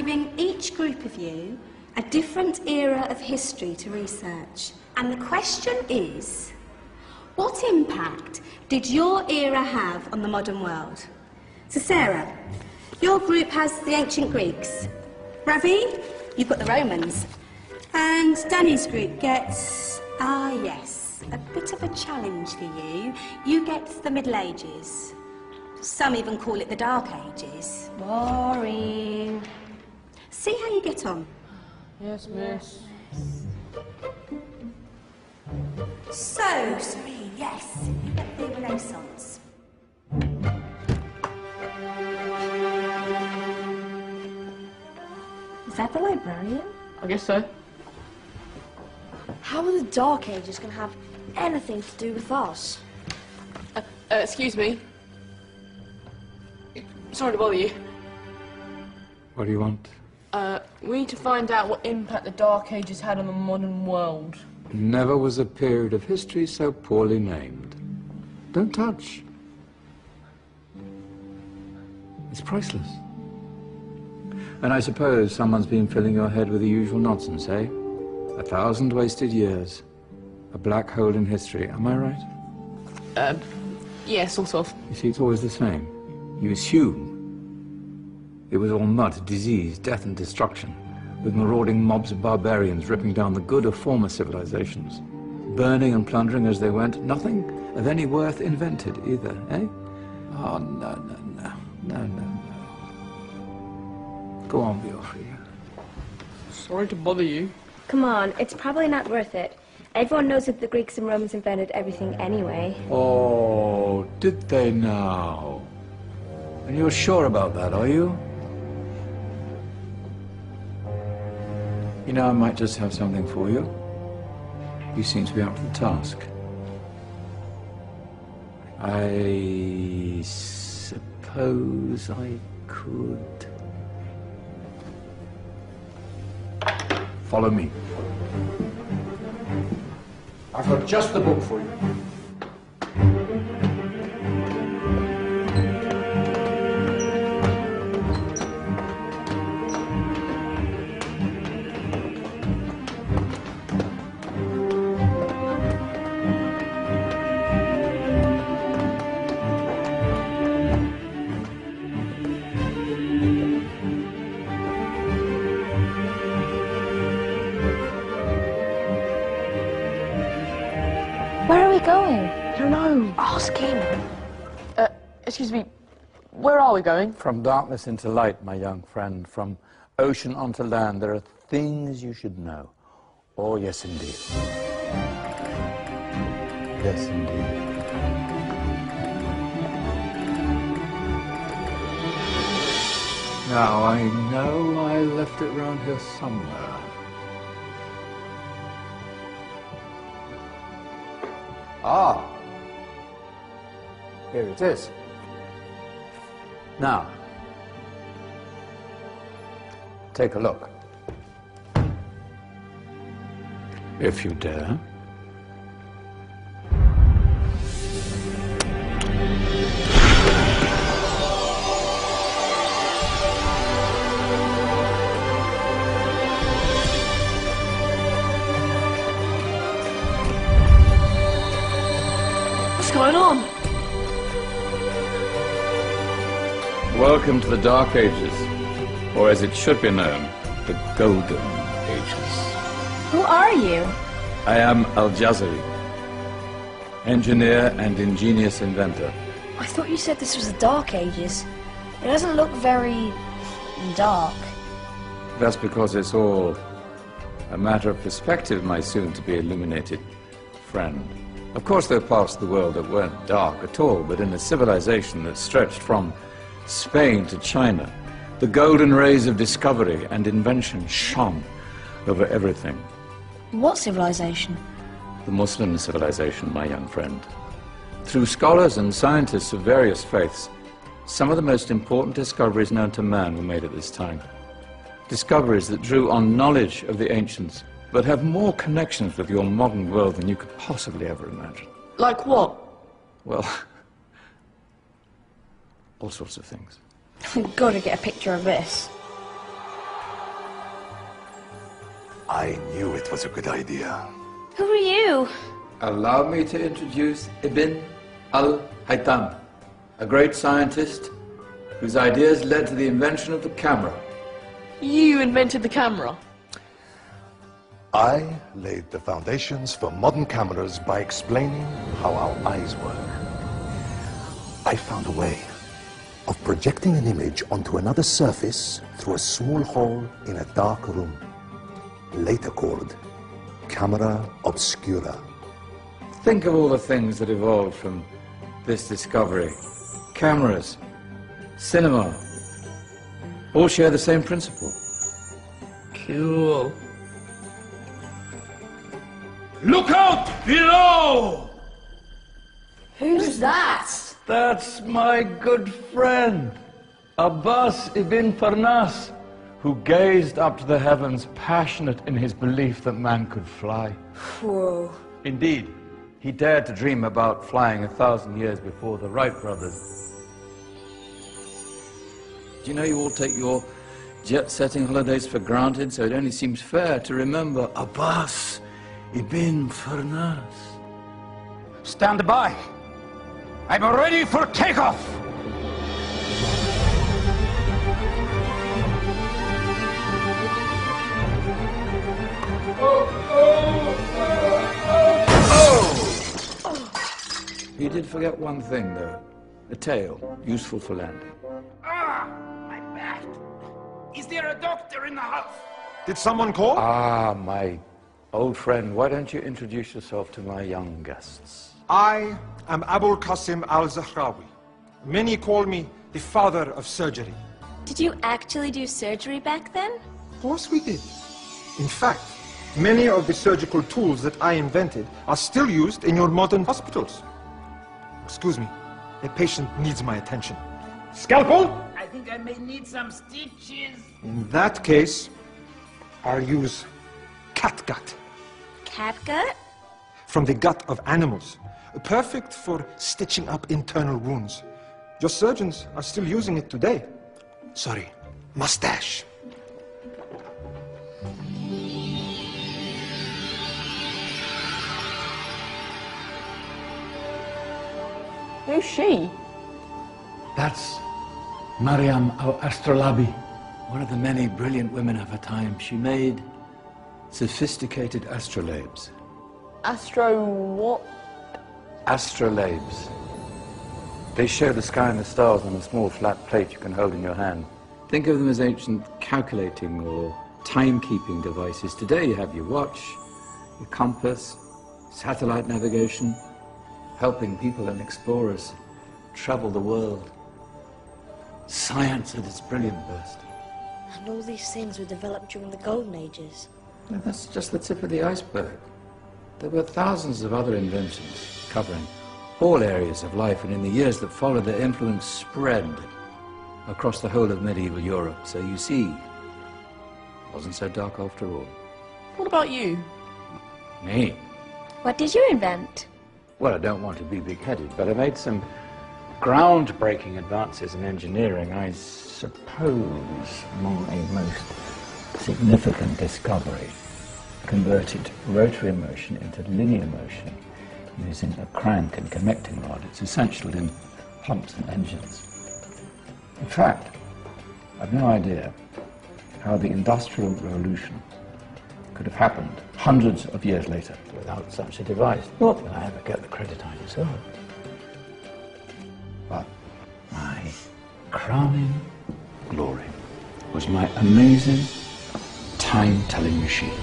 giving each group of you a different era of history to research. And the question is, what impact did your era have on the modern world? So Sarah, your group has the ancient Greeks. Ravi, you've got the Romans. And Danny's group gets, yes, a bit of a challenge for you. You get the Middle Ages. Some even call it the Dark Ages. Boring. See how you get on. Yes, miss. So, Serene, yes, you get the Renaissance. Is that the librarian? I guess so. How are the Dark Ages going to have anything to do with us? Excuse me. Sorry to bother you. What do you want? We need to find out what impact the Dark Ages had on the modern world. Never was a period of history so poorly named. Don't touch. It's priceless. And I suppose someone's been filling your head with the usual nonsense, eh? 1,000 wasted years. A black hole in history, am I right? Yeah, sort of. You see, it's always the same. You assume it was all mud, disease, death and destruction, with marauding mobs of barbarians ripping down the good of former civilizations, burning and plundering as they went, nothing of any worth invented either, eh? Oh, no. Go on, Beofrey. Sorry to bother you. Come on, it's probably not worth it. Everyone knows that the Greeks and Romans invented everything anyway. Oh, did they now? And you're sure about that, are you? You know, I might just have something for you. You seem to be up to the task. I suppose I could. Follow me. I've got just the book for you. Where are we going? I don't know. Ask him. Excuse me. Where are we going? From darkness into light, my young friend. From ocean onto land, there are things you should know. Oh, yes, indeed. Yes, indeed. Now, I know I left it round here somewhere. Ah, here it is. Now, take a look. If you dare. What's going on? Welcome to the Dark Ages, or as it should be known, the Golden Ages. Who are you? I am Al-Jazari, engineer and ingenious inventor. I thought you said this was the Dark Ages. It doesn't look very dark. That's because it's all a matter of perspective, my soon-to-be illuminated friend. Of course, there are parts of the world that weren't dark at all, but in a civilization that stretched from Spain to China, the golden rays of discovery and invention shone over everything. What civilization? The Muslim civilization, my young friend. Through scholars and scientists of various faiths, some of the most important discoveries known to man were made at this time. Discoveries that drew on knowledge of the ancients, but have more connections with your modern world than you could possibly ever imagine. Like what? Well, all sorts of things. We've got to get a picture of this. I knew it was a good idea. Who are you? Allow me to introduce Ibn al-Haytham, a great scientist whose ideas led to the invention of the camera. You invented the camera? I laid the foundations for modern cameras by explaining how our eyes work. I found a way of projecting an image onto another surface through a small hole in a dark room, later called camera obscura. Think of all the things that evolved from this discovery. Cameras, cinema, all share the same principle. Cool. Look out below! Who's that? That's my good friend, Abbas ibn Farnas, who gazed up to the heavens, passionate in his belief that man could fly. Whoa. Indeed, he dared to dream about flying 1,000 years before the Wright brothers. Do you know you all take your jet-setting holidays for granted, so it only seems fair to remember Abbas ibn Farnas? Stand by. I'm ready for takeoff. You did forget one thing, though. A tail, useful for landing. Ah, my back. Is there a doctor in the house? Did someone call? Ah, my old friend, why don't you introduce yourself to my young guests? I am Abul Qasim al-Zahrawi. Many call me the father of surgery. Did you actually do surgery back then? Of course we did. In fact, many of the surgical tools that I invented are still used in your modern hospitals. Excuse me, a patient needs my attention. Scalpel? I think I may need some stitches. In that case, I'll use catgut. Catgut? From the gut of animals. Perfect for stitching up internal wounds. Your surgeons are still using it today. Sorry, mustache. Who's she? That's Maryam al-Astrolabi. One of the many brilliant women of her time. She made sophisticated astrolabes. Astro what? Astrolabes. They show the sky and the stars on a small flat plate you can hold in your hand. Think of them as ancient calculating or timekeeping devices. Today you have your watch, your compass, satellite navigation, helping people and explorers travel the world. Science at its brilliant burst. And all these things were developed during the Golden Ages. No, that's just the tip of the iceberg. There were thousands of other inventions covering all areas of life, and in the years that followed, their influence spread across the whole of medieval Europe. So you see, it wasn't so dark after all. What about you? Me? What did you invent? Well, I don't want to be big-headed, but I made some groundbreaking advances in engineering. I suppose my most significant discovery converted rotary motion into linear motion using a crank and connecting rod. It's essential in pumps and engines. In fact, I've no idea how the Industrial Revolution could have happened hundreds of years later without such a device. Not that I ever get the credit I deserve. But my crowning glory was my amazing time-telling machine,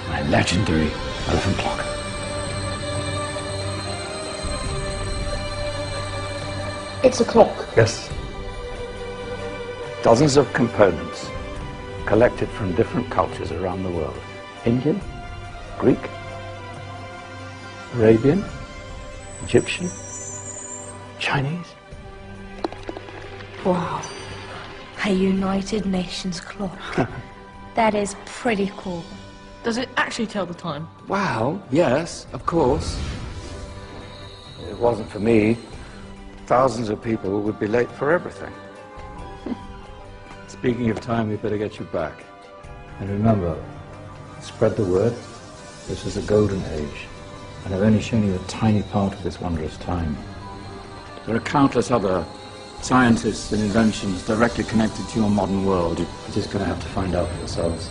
my legendary elephant clock. It's a clock. Yes. Dozens of components collected from different cultures around the world. Indian, Greek, Arabian, Egyptian, Chinese. Wow. A United Nations clock. That is pretty cool. Does it actually tell the time? Wow, yes, of course. If it wasn't for me, thousands of people would be late for everything. Speaking of time, we better get you back. And remember, Spread the word. This is a golden age, and I've only shown you a tiny part of this wondrous time. There are countless other scientists and inventions directly connected to your modern world. You're just going to have to find out for yourselves.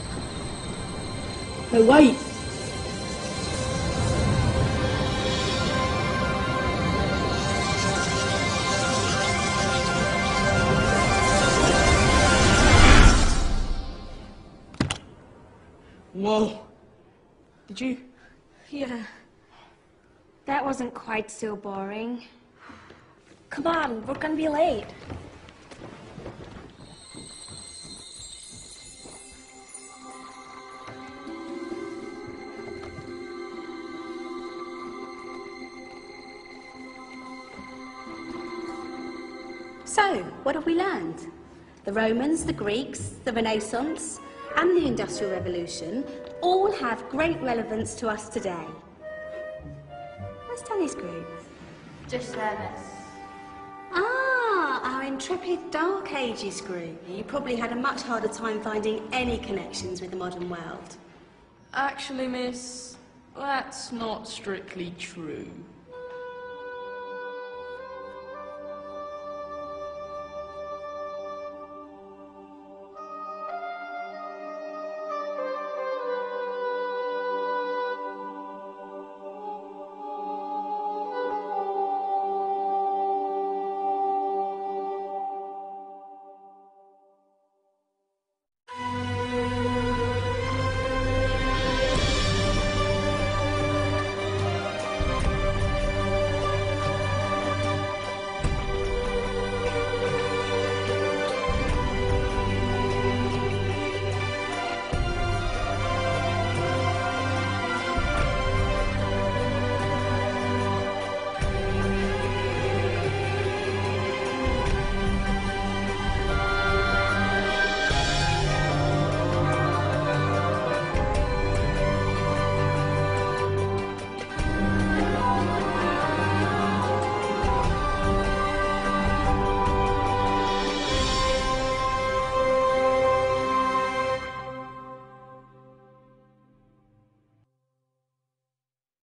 No, wait! Whoa. Did you? Yeah. That wasn't quite so boring. Come on, we're gonna be late. So, what have we learned? The Romans, the Greeks, the Renaissance, and the Industrial Revolution all have great relevance to us today. Where's Danny's group? Just service. Ah, our intrepid Dark Ages group. You probably had a much harder time finding any connections with the modern world. Actually, miss, that's not strictly true.